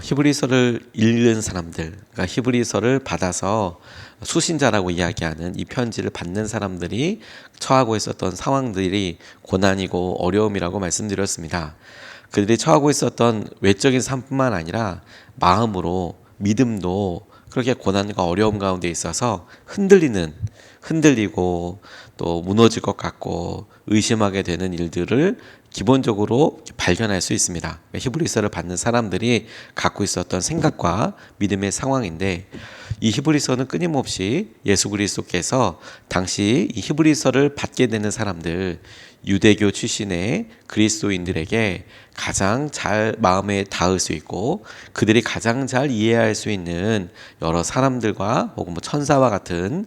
히브리서를 읽는 사람들, 그러니까 히브리서를 받아서 수신자라고 이야기하는 이 편지를 받는 사람들이 처하고 있었던 상황들이 고난이고 어려움이라고 말씀드렸습니다. 그들이 처하고 있었던 외적인 삶뿐만 아니라 마음으로, 믿음도 그렇게 고난과 어려움 가운데 있어서 흔들리고 또 무너질 것 같고 의심하게 되는 일들을 기본적으로 발견할 수 있습니다. 히브리서를 받는 사람들이 갖고 있었던 생각과 믿음의 상황인데, 이 히브리서는 끊임없이 예수 그리스도께서 당시 이 히브리서를 받게 되는 사람들, 유대교 출신의 그리스도인들에게 가장 잘 마음에 닿을 수 있고 그들이 가장 잘 이해할 수 있는 여러 사람들과 혹은 천사와 같은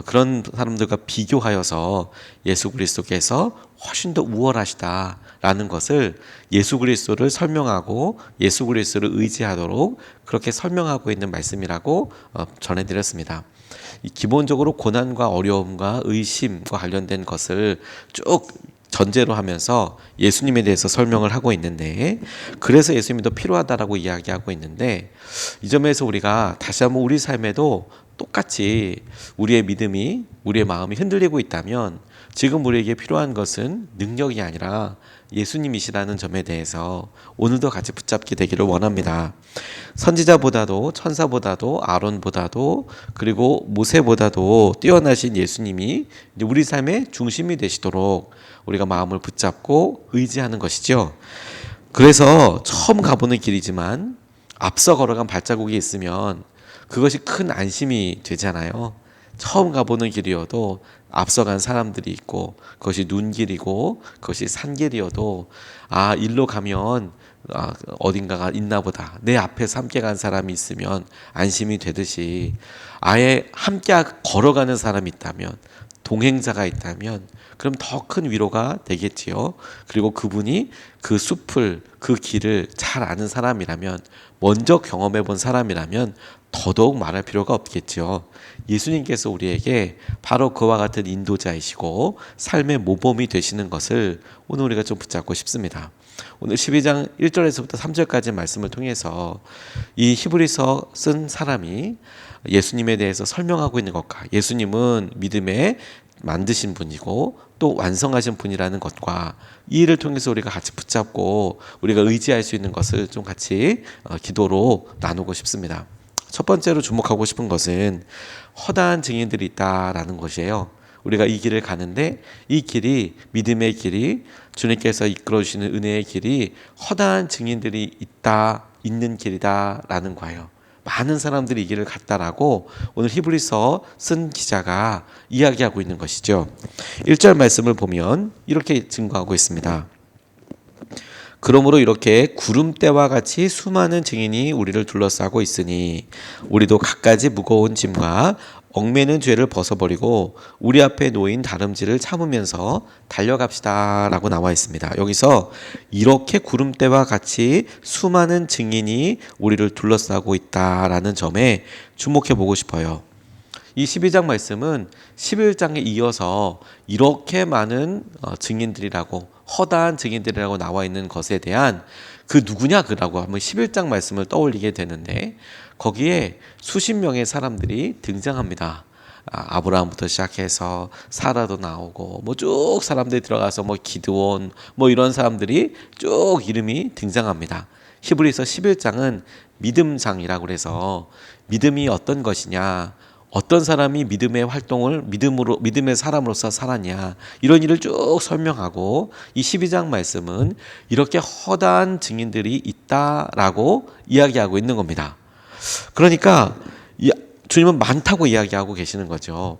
그런 사람들과 비교하여서 예수 그리스도께서 훨씬 더 우월하시다라는 것을 예수 그리스도를 설명하고 예수 그리스도를 의지하도록 그렇게 설명하고 있는 말씀이라고 전해드렸습니다. 기본적으로 고난과 어려움과 의심과 관련된 것을 쭉 전제로 하면서 예수님에 대해서 설명을 하고 있는데, 그래서 예수님이 더 필요하다라고 이야기하고 있는데, 이 점에서 우리가 다시 한번 우리 삶에도 똑같이 우리의 믿음이, 우리의 마음이 흔들리고 있다면 지금 우리에게 필요한 것은 능력이 아니라 예수님이시라는 점에 대해서 오늘도 같이 붙잡게 되기를 원합니다. 선지자보다도 천사보다도 아론보다도 그리고 모세보다도 뛰어나신 예수님이 우리 삶의 중심이 되시도록 우리가 마음을 붙잡고 의지하는 것이죠. 그래서 처음 가보는 길이지만 앞서 걸어간 발자국이 있으면 그것이 큰 안심이 되잖아요. 처음 가보는 길이어도 앞서간 사람들이 있고 그것이 눈길이고 그것이 산길이어도 일로 가면 어딘가가 있나 보다, 내 앞에서 함께 간 사람이 있으면 안심이 되듯이 아예 함께 걸어가는 사람이 있다면, 동행자가 있다면 그럼 더 큰 위로가 되겠지요. 그리고 그분이 그 숲을, 그 길을 잘 아는 사람이라면, 먼저 경험해 본 사람이라면 더더욱 말할 필요가 없겠죠. 예수님께서 우리에게 바로 그와 같은 인도자이시고 삶의 모범이 되시는 것을 오늘 우리가 좀 붙잡고 싶습니다. 오늘 12장 1절에서부터 3절까지 말씀을 통해서 이 히브리서 쓴 사람이 예수님에 대해서 설명하고 있는 것과, 예수님은 믿음에 만드신 분이고 또 완성하신 분이라는 것과, 이 일을 통해서 우리가 같이 붙잡고 우리가 의지할 수 있는 것을 좀 같이 기도로 나누고 싶습니다. 첫 번째로 주목하고 싶은 것은 허다한 증인들이 있다라는 것이에요. 우리가 이 길을 가는데 이 길이, 믿음의 길이, 주님께서 이끌어 주시는 은혜의 길이 허다한 증인들이 있는 길이다라는 거예요. 많은 사람들이 이 길을 갔다라고 오늘 히브리서 쓴 기자가 이야기하고 있는 것이죠. 1절 말씀을 보면 이렇게 증거하고 있습니다. 그러므로 이렇게 구름대와 같이 수많은 증인이 우리를 둘러싸고 있으니 우리도 갖가지 무거운 짐과 얽매는 죄를 벗어버리고 우리 앞에 놓인 다름질을 참으면서 달려갑시다 라고 나와 있습니다. 여기서 이렇게 구름대와 같이 수많은 증인이 우리를 둘러싸고 있다라는 점에 주목해 보고 싶어요. 이 12장 말씀은 11장에 이어서 이렇게 많은 증인들이라고, 허다한 증인들이라고 나와 있는 것에 대한 그 누구냐 그라고 하면 11장 말씀을 떠올리게 되는데, 거기에 수십 명의 사람들이 등장합니다. 아브라함부터 시작해서 사라도 나오고 쭉 사람들이 들어가서 기드온 이런 사람들이 쭉 이름이 등장합니다. 히브리서 11장은 믿음장이라고 해서 믿음이 어떤 것이냐, 어떤 사람이 믿음의 활동을 믿음의 사람으로서 살았냐, 이런 일을 쭉 설명하고, 이 12장 말씀은 이렇게 허다한 증인들이 있다라고 이야기하고 있는 겁니다. 그러니까 주님은 많다고 이야기하고 계시는 거죠.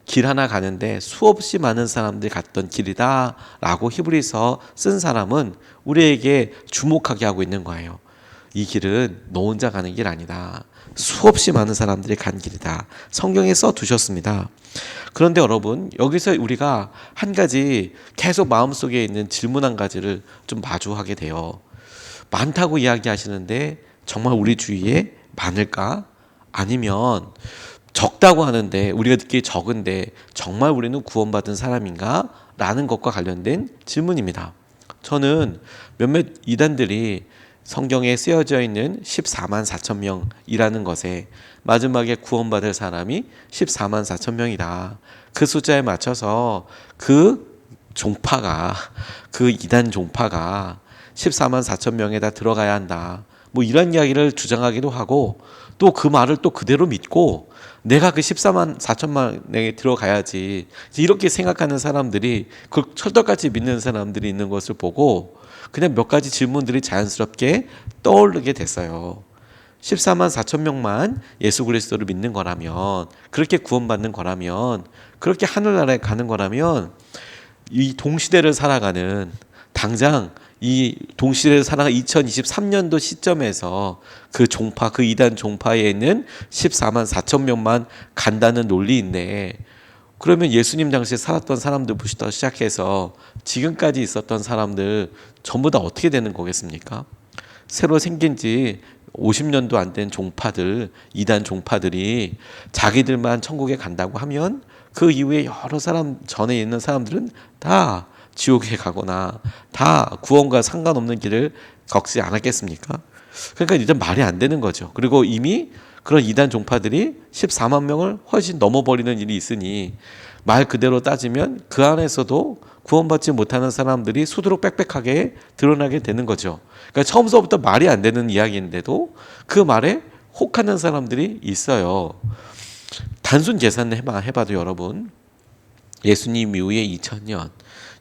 길 하나 가는데 수없이 많은 사람들이 갔던 길이다라고 히브리서 쓴 사람은 우리에게 주목하게 하고 있는 거예요. 이 길은 너 혼자 가는 길 아니다. 수없이 많은 사람들이 간 길이다. 성경에 써두셨습니다. 그런데 여러분, 여기서 우리가 한 가지 계속 마음속에 있는 질문 한 가지를 좀 마주하게 돼요. 많다고 이야기하시는데 정말 우리 주위에 많을까? 아니면 적다고 하는데, 우리가 듣기에 적은데 정말 우리는 구원받은 사람인가? 라는 것과 관련된 질문입니다. 저는 몇몇 이단들이 성경에 쓰여져 있는 14만 4천 명이라는 것에 마지막에 구원받을 사람이 14만 4천 명이다. 그 숫자에 맞춰서 그 종파가, 그 이단 종파가 14만 4천 명에다 들어가야 한다. 뭐 이런 이야기를 주장하기도 하고, 또 그 말을 또 그대로 믿고 내가 그 14만 4천만에 들어가야지, 이렇게 생각하는 사람들이, 그 철떡같이 믿는 사람들이 있는 것을 보고 그냥 몇 가지 질문들이 자연스럽게 떠오르게 됐어요. 14만 4천 명만 예수 그리스도를 믿는 거라면, 그렇게 구원받는 거라면, 그렇게 하늘나라에 가는 거라면, 이 동시대를 살아가는, 당장 이 동시대를 살아가는 2023년도 시점에서 그 종파, 그 이단 종파에 있는 14만 4천 명만 간다는 논리인데, 그러면 예수님 당시에 살았던 사람들부터 시작해서 지금까지 있었던 사람들 전부 다 어떻게 되는 거겠습니까? 새로 생긴 지 50년도 안 된 종파들, 이단 종파들이 자기들만 천국에 간다고 하면 그 이후에 여러 사람, 전에 있는 사람들은 다 지옥에 가거나 다 구원과 상관없는 길을 걷지 않았겠습니까? 그러니까 일단 말이 안 되는 거죠. 그리고 이미 그런 이단 종파들이 14만 명을 훨씬 넘어버리는 일이 있으니, 말 그대로 따지면 그 안에서도 구원받지 못하는 사람들이 수두룩 빽빽하게 드러나게 되는 거죠. 그러니까 처음서부터 말이 안 되는 이야기인데도 그 말에 혹하는 사람들이 있어요. 단순 계산을 해봐도 여러분, 예수님 이후에 2000년,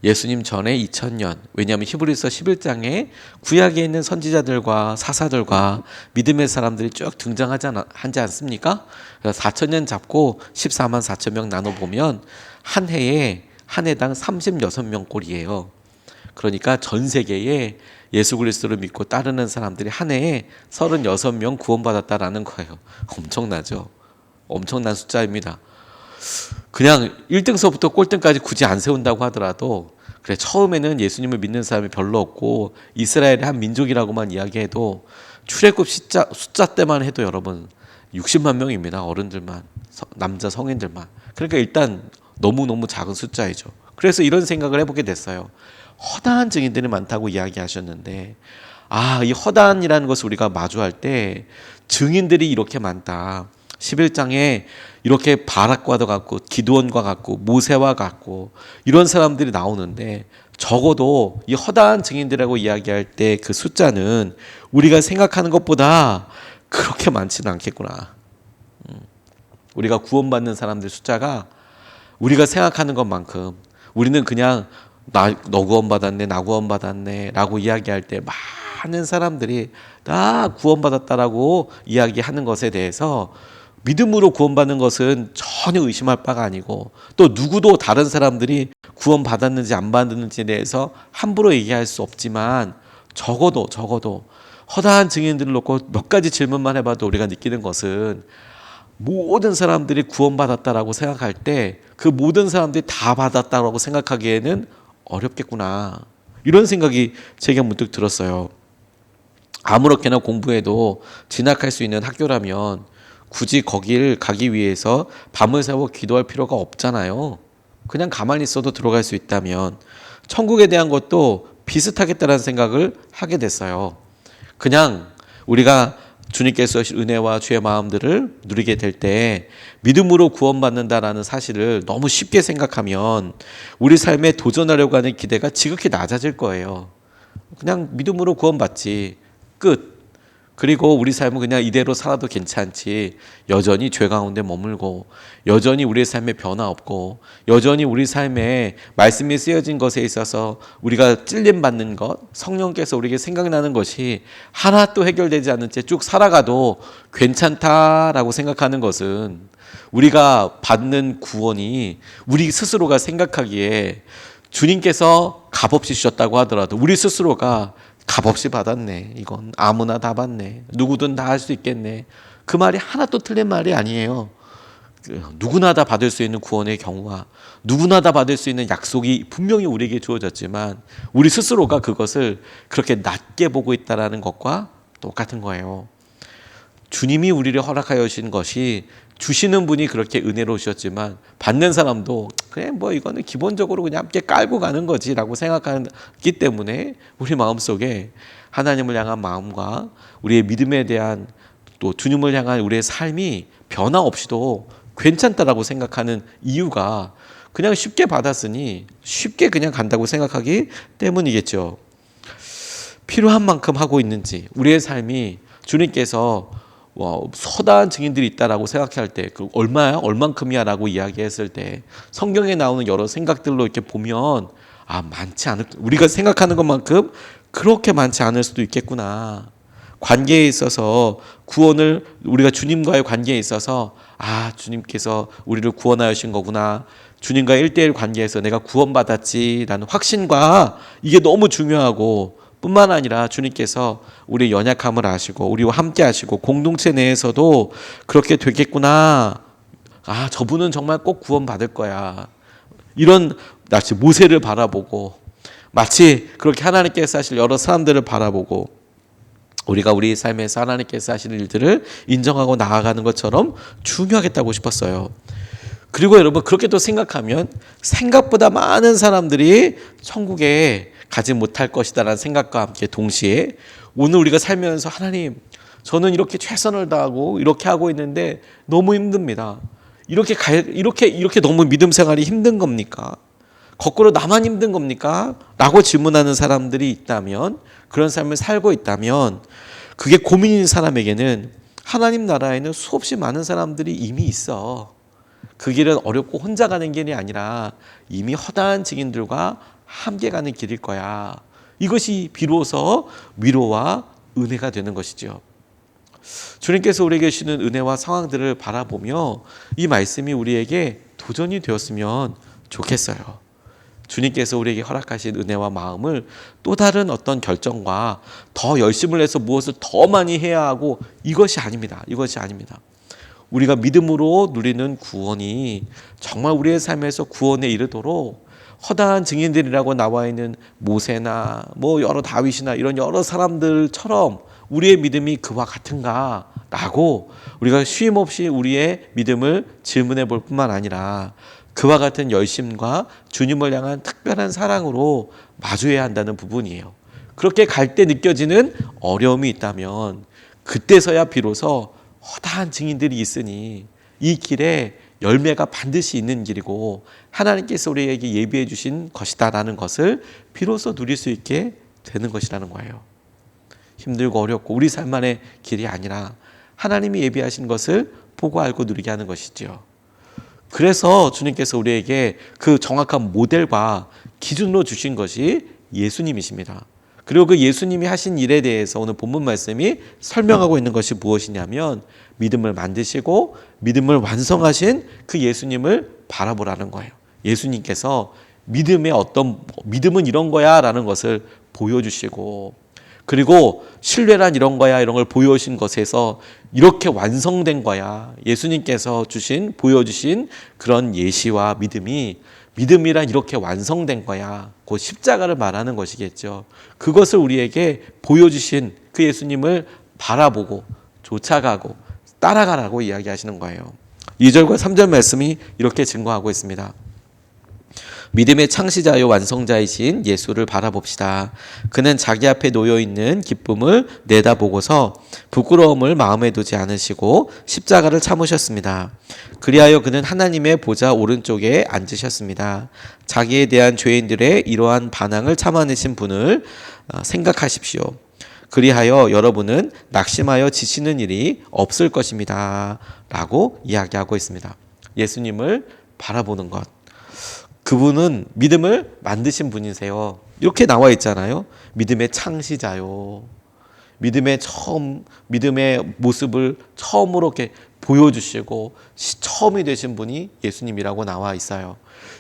예수님 전에 2000년, 왜냐하면 히브리서 11장에 구약에 있는 선지자들과 사사들과 믿음의 사람들이 쭉 등장하지 않습니까? 4천년 잡고 14만 4천 명 나눠보면 한 해에 한 해당 36명 꼴이에요. 그러니까 전 세계에 예수 그리스도를 믿고 따르는 사람들이 한 해에 36명 구원받았다라는 거예요. 엄청나죠? 엄청난 숫자입니다. 그냥 1등서부터 꼴등까지 굳이 안 세운다고 하더라도, 그래 처음에는 예수님을 믿는 사람이 별로 없고 이스라엘의 한 민족이라고만 이야기해도 출애굽 숫자 때만 해도 여러분 60만 명입니다. 어른들만, 남자 성인들만. 그러니까 일단 너무너무 작은 숫자이죠. 그래서 이런 생각을 해보게 됐어요. 허다한 증인들이 많다고 이야기하셨는데, 이 허다한이라는 것을 우리가 마주할 때 증인들이 이렇게 많다. 11장에 이렇게 바락과도 같고 기드온과 같고 모세와 같고 이런 사람들이 나오는데, 적어도 이 허다한 증인들이라고 이야기할 때 그 숫자는 우리가 생각하는 것보다 그렇게 많지는 않겠구나. 우리가 구원받는 사람들 숫자가 우리가 생각하는 것만큼, 우리는 그냥 너 구원받았네, 나 구원받았네 라고 이야기할 때 많은 사람들이 다 구원받았다라고 이야기하는 것에 대해서, 믿음으로 구원받는 것은 전혀 의심할 바가 아니고, 또 누구도 다른 사람들이 구원받았는지 안 받았는지에 대해서 함부로 얘기할 수 없지만, 적어도 허다한 증인들을 놓고 몇 가지 질문만 해봐도 우리가 느끼는 것은, 모든 사람들이 구원받았다라고 생각할 때 그 모든 사람들이 다 받았다라고 생각하기에는 어렵겠구나, 이런 생각이 제게 문득 들었어요. 아무렇게나 공부해도 진학할 수 있는 학교라면 굳이 거길 가기 위해서 밤을 새워 기도할 필요가 없잖아요. 그냥 가만히 있어도 들어갈 수 있다면 천국에 대한 것도 비슷하겠다는 생각을 하게 됐어요. 그냥 우리가 주님께서 주신 은혜와 주의 마음들을 누리게 될 때 믿음으로 구원받는다라는 사실을 너무 쉽게 생각하면 우리 삶에 도전하려고 하는 기대가 지극히 낮아질 거예요. 그냥 믿음으로 구원받지, 끝. 그리고 우리 삶은 그냥 이대로 살아도 괜찮지, 여전히 죄 가운데 머물고, 여전히 우리의 삶에 변화 없고, 여전히 우리 삶에 말씀이 쓰여진 것에 있어서 우리가 찔림받는 것, 성령께서 우리에게 생각나는 것이 하나도 해결되지 않은 채 쭉 살아가도 괜찮다라고 생각하는 것은, 우리가 받는 구원이 우리 스스로가 생각하기에 주님께서 값없이 주셨다고 하더라도 우리 스스로가 값없이 받았네, 이건 아무나 다 받네, 누구든 다 할 수 있겠네, 그 말이 하나도 틀린 말이 아니에요. 누구나 다 받을 수 있는 구원의 경우와 누구나 다 받을 수 있는 약속이 분명히 우리에게 주어졌지만, 우리 스스로가 그것을 그렇게 낮게 보고 있다는 것과 똑같은 거예요. 주님이 우리를 허락하여 주신 것이, 주시는 분이 그렇게 은혜로우셨지만 받는 사람도 그래 뭐 이거는 기본적으로 그냥 함께 깔고 가는 거지라고 생각하기 때문에 우리 마음속에 하나님을 향한 마음과 우리의 믿음에 대한 또 주님을 향한 우리의 삶이 변화 없이도 괜찮다라고 생각하는 이유가 그냥 쉽게 받았으니 쉽게 그냥 간다고 생각하기 때문이겠죠. 필요한 만큼 하고 있는지, 우리의 삶이 주님께서 서다한 증인들이 있다라고 생각할 때, 그 얼마야, 얼만큼이야라고 이야기했을 때 성경에 나오는 여러 생각들로 이렇게 보면 많지 않을, 우리가 생각하는 것만큼 그렇게 많지 않을 수도 있겠구나. 관계에 있어서 구원을, 우리가 주님과의 관계에 있어서 주님께서 우리를 구원하신 거구나, 주님과 1대1 관계에서 내가 구원받았지라는 확신과, 이게 너무 중요하고, 뿐만 아니라 주님께서 우리의 연약함을 아시고 우리와 함께 하시고 공동체 내에서도 그렇게 되겠구나, 저분은 정말 꼭 구원받을 거야, 이런 마치 모세를 바라보고, 마치 그렇게 하나님께서 하실 여러 사람들을 바라보고 우리가 우리 삶에서 하나님께서 하시는 일들을 인정하고 나아가는 것처럼 중요하겠다고 싶었어요. 그리고 여러분, 그렇게 또 생각하면 생각보다 많은 사람들이 천국에 가지 못할 것이다라는 생각과 함께 동시에 오늘 우리가 살면서 하나님, 저는 이렇게 최선을 다하고 이렇게 하고 있는데 너무 힘듭니다. 이렇게 너무 믿음 생활이 힘든 겁니까? 거꾸로 나만 힘든 겁니까? 라고 질문하는 사람들이 있다면, 그런 삶을 살고 있다면, 그게 고민인 사람에게는 하나님 나라에는 수없이 많은 사람들이 이미 있어. 그 길은 어렵고 혼자 가는 길이 아니라 이미 허다한 증인들과 함께 가는 길일 거야. 이것이 비로소 위로와 은혜가 되는 것이죠. 주님께서 우리에게 주시는 은혜와 상황들을 바라보며 이 말씀이 우리에게 도전이 되었으면 좋겠어요. 주님께서 우리에게 허락하신 은혜와 마음을 또 다른 어떤 결정과 더 열심을 해서 무엇을 더 많이 해야 하고, 이것이 아닙니다. 이것이 아닙니다. 우리가 믿음으로 누리는 구원이 정말 우리의 삶에서 구원에 이르도록 허다한 증인들이라고 나와 있는 모세나 여러 다윗이나 이런 여러 사람들처럼 우리의 믿음이 그와 같은가 라고 우리가 쉼없이 우리의 믿음을 질문해 볼 뿐만 아니라 그와 같은 열심과 주님을 향한 특별한 사랑으로 마주해야 한다는 부분이에요. 그렇게 갈 때 느껴지는 어려움이 있다면 그때서야 비로소 허다한 증인들이 있으니 이 길에 열매가 반드시 있는 길이고 하나님께서 우리에게 예비해 주신 것이다라는 것을 비로소 누릴 수 있게 되는 것이라는 거예요. 힘들고 어렵고 우리 삶만의 길이 아니라 하나님이 예비하신 것을 보고 알고 누리게 하는 것이죠. 그래서 주님께서 우리에게 그 정확한 모델과 기준으로 주신 것이 예수님이십니다. 그리고 그 예수님이 하신 일에 대해서 오늘 본문 말씀이 설명하고 있는 것이 무엇이냐면, 믿음을 만드시고 믿음을 완성하신 그 예수님을 바라보라는 거예요. 예수님께서 믿음은 이런 거야 라는 것을 보여주시고, 그리고 신뢰란 이런 거야 이런 걸 보여주신 것에서 이렇게 완성된 거야, 예수님께서 보여주신 그런 예시와 믿음이란 이렇게 완성된 거야, 그 십자가를 말하는 것이겠죠. 그것을 우리에게 보여주신 그 예수님을 바라보고 쫓아가고 따라가라고 이야기하시는 거예요. 2절과 3절 말씀이 이렇게 증거하고 있습니다. 믿음의 창시자요 완성자이신 예수를 바라봅시다. 그는 자기 앞에 놓여있는 기쁨을 내다보고서 부끄러움을 마음에 두지 않으시고 십자가를 참으셨습니다. 그리하여 그는 하나님의 보좌 오른쪽에 앉으셨습니다. 자기에 대한 죄인들의 이러한 반항을 참아내신 분을 생각하십시오. 그리하여 여러분은 낙심하여 지치는 일이 없을 것입니다. 라고 이야기하고 있습니다. 예수님을 바라보는 것. 그분은 믿음을 만드신 분이세요. 이렇게 나와 있잖아요. 믿음의 창시자요. 믿음의 모습을 처음으로 이렇게 보여주시고 처음이 되신 분이 예수님이라고 나와 있어요.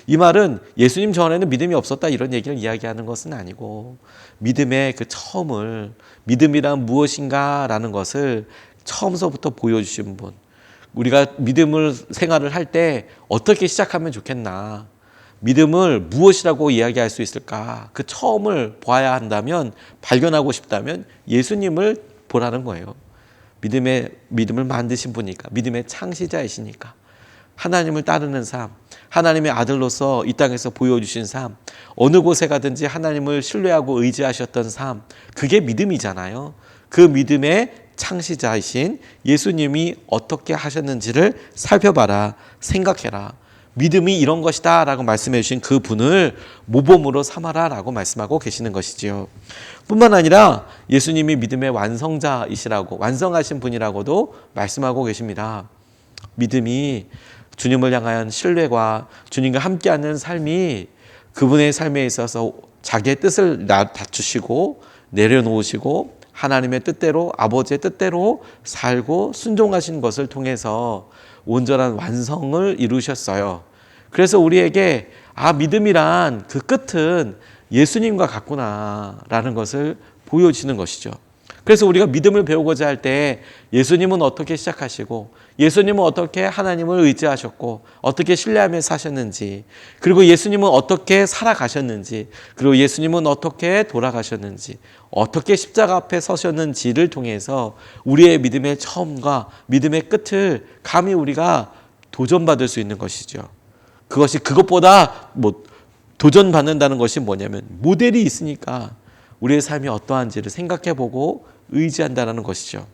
이 말은 예수님 전에는 믿음이 없었다 이런 얘기를 이야기하는 것은 아니고, 믿음의 그 처음을, 믿음이란 무엇인가 라는 것을 처음서부터 보여주신 분. 우리가 믿음을 생활을 할 때 어떻게 시작하면 좋겠나, 믿음을 무엇이라고 이야기할 수 있을까, 그 처음을 봐야 한다면, 발견하고 싶다면 예수님을 보라는 거예요. 믿음을 만드신 분이니까, 믿음의 창시자이시니까. 하나님을 따르는 삶, 하나님의 아들로서 이 땅에서 보여주신 삶, 어느 곳에 가든지 하나님을 신뢰하고 의지하셨던 삶, 그게 믿음이잖아요. 그 믿음의 창시자이신 예수님이 어떻게 하셨는지를 살펴봐라, 생각해라. 믿음이 이런 것이다 라고 말씀해 주신 그 분을 모범으로 삼아라 라고 말씀하고 계시는 것이지요. 뿐만 아니라 예수님이 믿음의 완성자이시라고, 완성하신 분이라고도 말씀하고 계십니다. 믿음이 주님을 향한 신뢰와 주님과 함께하는 삶이 그분의 삶에 있어서 자기의 뜻을 낮추시고 내려놓으시고 하나님의 뜻대로, 아버지의 뜻대로 살고 순종하신 것을 통해서 온전한 완성을 이루셨어요. 그래서 우리에게 믿음이란 그 끝은 예수님과 같구나라는 것을 보여주시는 것이죠. 그래서 우리가 믿음을 배우고자 할 때 예수님은 어떻게 시작하시고 예수님은 어떻게 하나님을 의지하셨고 어떻게 신뢰하며 사셨는지, 그리고 예수님은 어떻게 살아가셨는지, 그리고 예수님은 어떻게 돌아가셨는지, 어떻게 십자가 앞에 서셨는지를 통해서 우리의 믿음의 처음과 믿음의 끝을 감히 우리가 도전받을 수 있는 것이죠. 그것보다 도전받는다는 것이 뭐냐면 모델이 있으니까 우리의 삶이 어떠한지를 생각해보고 의지한다는 것이죠.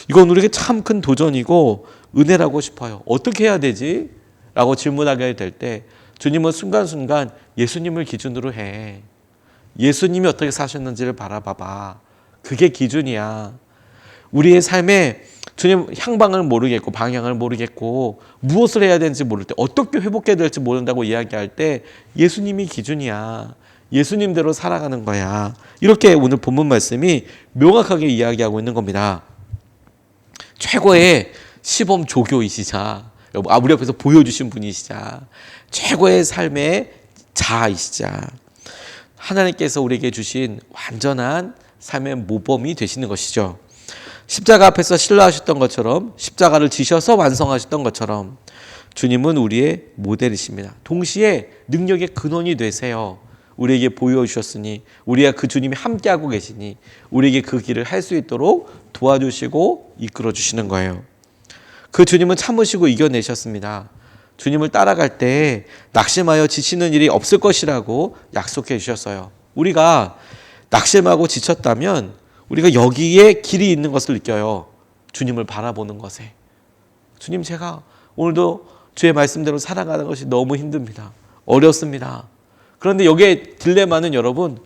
이건 우리에게 참 큰 도전이고 은혜라고 싶어요. 어떻게 해야 되지? 라고 질문하게 될 때 주님은 순간순간 예수님을 기준으로 해. 예수님이 어떻게 사셨는지를 바라봐봐. 그게 기준이야. 우리의 삶에 주님 향방을 모르겠고 방향을 모르겠고 무엇을 해야 되는지 모를 때, 어떻게 회복해야 될지 모른다고 이야기할 때 예수님이 기준이야. 예수님대로 살아가는 거야. 이렇게 오늘 본문 말씀이 명확하게 이야기하고 있는 겁니다. 최고의 시범 조교이시자, 우리 앞에서 보여주신 분이시자, 최고의 삶의 자아이시자, 하나님께서 우리에게 주신 완전한 삶의 모범이 되시는 것이죠. 십자가 앞에서 신뢰하셨던 것처럼, 십자가를 지셔서 완성하셨던 것처럼 주님은 우리의 모델이십니다. 동시에 능력의 근원이 되세요. 우리에게 보여주셨으니, 우리가 그 주님이 함께하고 계시니 우리에게 그 길을 할 수 있도록 도와주시고 이끌어 주시는 거예요. 그 주님은 참으시고 이겨내셨습니다. 주님을 따라갈 때 낙심하여 지치는 일이 없을 것이라고 약속해 주셨어요. 우리가 낙심하고 지쳤다면 우리가 여기에 길이 있는 것을 느껴요. 주님을 바라보는 것에. 주님, 제가 오늘도 주의 말씀대로 살아가는 것이 너무 힘듭니다. 어렵습니다. 그런데 여기에 딜레마는 여러분,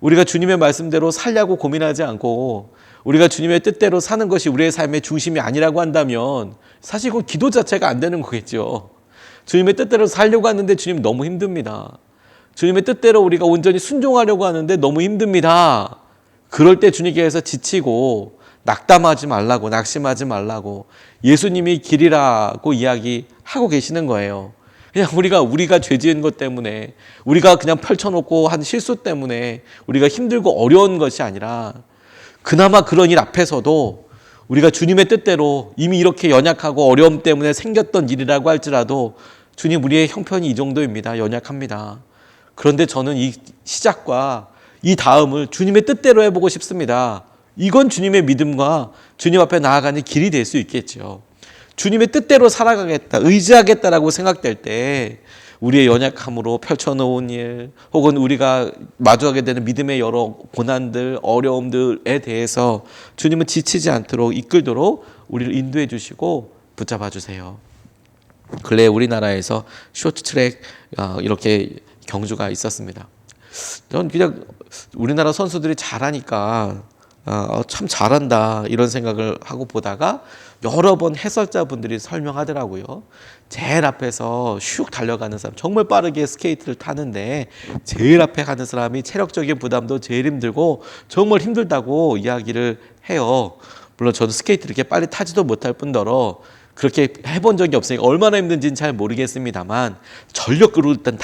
우리가 주님의 말씀대로 살려고 고민하지 않고 우리가 주님의 뜻대로 사는 것이 우리의 삶의 중심이 아니라고 한다면 사실 그건 기도 자체가 안 되는 거겠죠. 주님의 뜻대로 살려고 하는데 주님 너무 힘듭니다. 주님의 뜻대로 우리가 온전히 순종하려고 하는데 너무 힘듭니다. 그럴 때 주님께서 지치고 낙담하지 말라고, 낙심하지 말라고 예수님이 길이라고 이야기하고 계시는 거예요. 그냥 우리가 죄 지은 것 때문에, 우리가 그냥 펼쳐놓고 한 실수 때문에 우리가 힘들고 어려운 것이 아니라, 그나마 그런 일 앞에서도 우리가 주님의 뜻대로 이미 이렇게 연약하고 어려움 때문에 생겼던 일이라고 할지라도 주님, 우리의 형편이 이 정도입니다. 연약합니다. 그런데 저는 이 시작과 이 다음을 주님의 뜻대로 해보고 싶습니다. 이건 주님의 믿음과 주님 앞에 나아가는 길이 될 수 있겠죠. 주님의 뜻대로 살아가겠다, 의지하겠다라고 생각될 때 우리의 연약함으로 펼쳐놓은 일, 혹은 우리가 마주하게 되는 믿음의 여러 고난들, 어려움들에 대해서 주님은 지치지 않도록 이끌도록 우리를 인도해 주시고 붙잡아 주세요. 근래 우리나라에서 쇼트트랙 이렇게 경주가 있었습니다. 전 그냥 우리나라 선수들이 잘하니까 참 잘한다 이런 생각을 하고 보다가 여러 번 해설자분들이 설명하더라고요. 제일 앞에서 슉 달려가는 사람, 정말 빠르게 스케이트를 타는데 제일 앞에 가는 사람이 체력적인 부담도 제일 힘들고 정말 힘들다고 이야기를 해요. 물론 저도 스케이트를 이렇게 빨리 타지도 못할 뿐더러 그렇게 해본 적이 없으니까 얼마나 힘든지는 잘 모르겠습니다만 전력으로 일단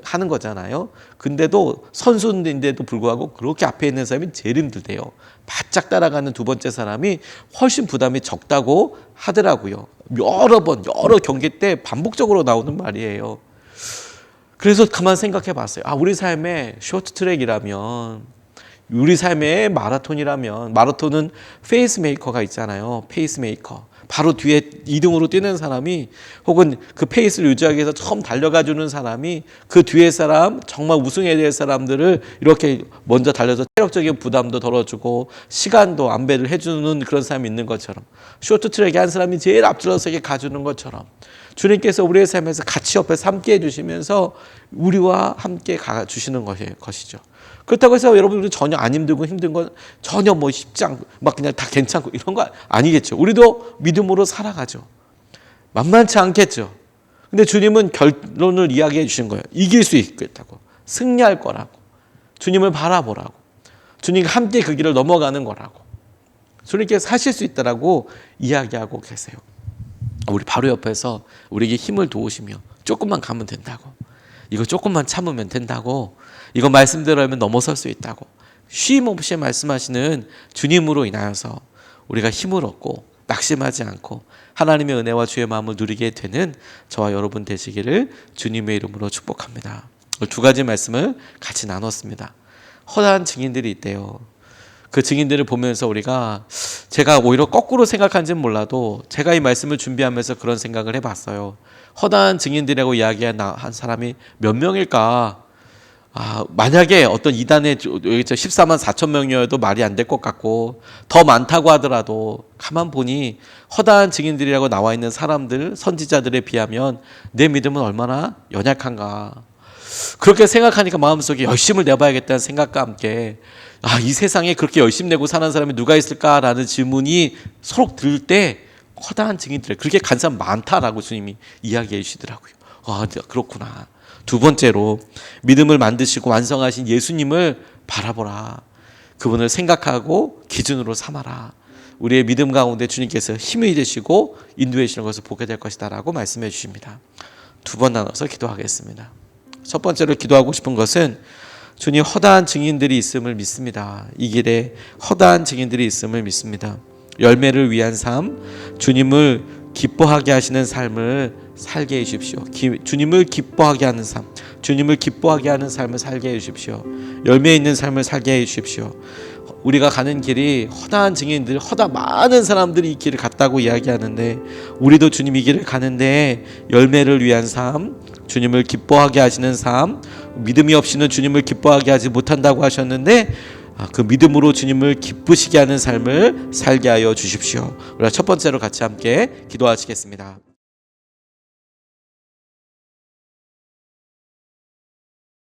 하는 거잖아요. 근데도 선수인데도 불구하고 그렇게 앞에 있는 사람이 제일 힘들대요. 바짝 따라가는 두 번째 사람이 훨씬 부담이 적다고 하더라고요. 여러 경기 때 반복적으로 나오는 말이에요. 그래서 가만 생각해 봤어요. 우리 삶의 쇼트트랙이라면, 우리 삶의 마라톤이라면, 마라톤은 페이스메이커가 있잖아요. 페이스메이커. 바로 뒤에 2등으로 뛰는 사람이 혹은 그 페이스를 유지하기 위해서 처음 달려가 주는 사람이 그 뒤에 사람 정말 우승해야 될 사람들을 이렇게 먼저 달려서 체력적인 부담도 덜어주고 시간도 안배를 해주는 그런 사람이 있는 것처럼 쇼트트랙에 한 사람이 제일 앞줄서서 가주는 것처럼 주님께서 우리의 삶에서 같이 옆에서 함께 해주시면서 우리와 함께 가주시는 것이죠. 그렇다고 해서 여러분들이 전혀 안 힘들고 힘든 건 전혀 뭐 쉽지 않고 막 그냥 다 괜찮고 이런 거 아니겠죠. 우리도 믿음으로 살아가죠. 만만치 않겠죠. 근데 주님은 결론을 이야기해 주신 거예요. 이길 수 있겠다고. 승리할 거라고. 주님을 바라보라고. 주님과 함께 그 길을 넘어가는 거라고. 주님께서 하실 수 있다라고 이야기하고 계세요. 우리 바로 옆에서 우리에게 힘을 도우시며 조금만 가면 된다고. 이거 조금만 참으면 된다고. 이거 말씀대로 하면 넘어설 수 있다고. 쉼 없이 말씀하시는 주님으로 인하여서 우리가 힘을 얻고 낙심하지 않고 하나님의 은혜와 주의 마음을 누리게 되는 저와 여러분 되시기를 주님의 이름으로 축복합니다. 두 가지 말씀을 같이 나눴습니다. 허다한 증인들이 있대요. 그 증인들을 보면서 우리가 제가 오히려 거꾸로 생각하는지는 몰라도 제가 이 말씀을 준비하면서 그런 생각을 해봤어요. 허다한 증인들이라고 이야기한 한 사람이 몇 명일까? 만약에 어떤 이단에 14만 4천 명이어도 말이 안 될 것 같고 더 많다고 하더라도 가만 보니 허다한 증인들이라고 나와 있는 사람들, 선지자들에 비하면 내 믿음은 얼마나 연약한가. 그렇게 생각하니까 마음속에 열심을 내봐야겠다는 생각과 함께 이 세상에 그렇게 열심 내고 사는 사람이 누가 있을까라는 질문이 서로 들 때 허다한 증인들, 그렇게 간 사람 많다라고 주님이 이야기해 주시더라고요. 그렇구나. 두 번째로 믿음을 만드시고 완성하신 예수님을 바라보라. 그분을 생각하고 기준으로 삼아라. 우리의 믿음 가운데 주님께서 힘이 되시고 인도해 주시는 것을 보게 될 것이다 라고 말씀해 주십니다. 두 번 나눠서 기도하겠습니다. 첫 번째로 기도하고 싶은 것은 주님 허다한 증인들이 있음을 믿습니다. 이 길에 허다한 증인들이 있음을 믿습니다. 열매를 위한 삶, 주님을 기뻐하게 하시는 삶을 살게 해주십시오. 주님을 기뻐하게 하는 삶, 주님을 기뻐하게 하는 삶을 살게 해주십시오. 열매 있는 삶을 살게 해주십시오. 우리가 가는 길이 허다한 증인들, 많은 사람들이 이 길을 갔다고 이야기하는데 우리도 주님 이 길을 가는데 열매를 위한 삶, 주님을 기뻐하게 하시는 삶, 믿음이 없이는 주님을 기뻐하게 하지 못한다고 하셨는데 그 믿음으로 주님을 기쁘시게 하는 삶을 살게 하여 주십시오. 우리가 첫 번째로 같이 함께 기도하시겠습니다.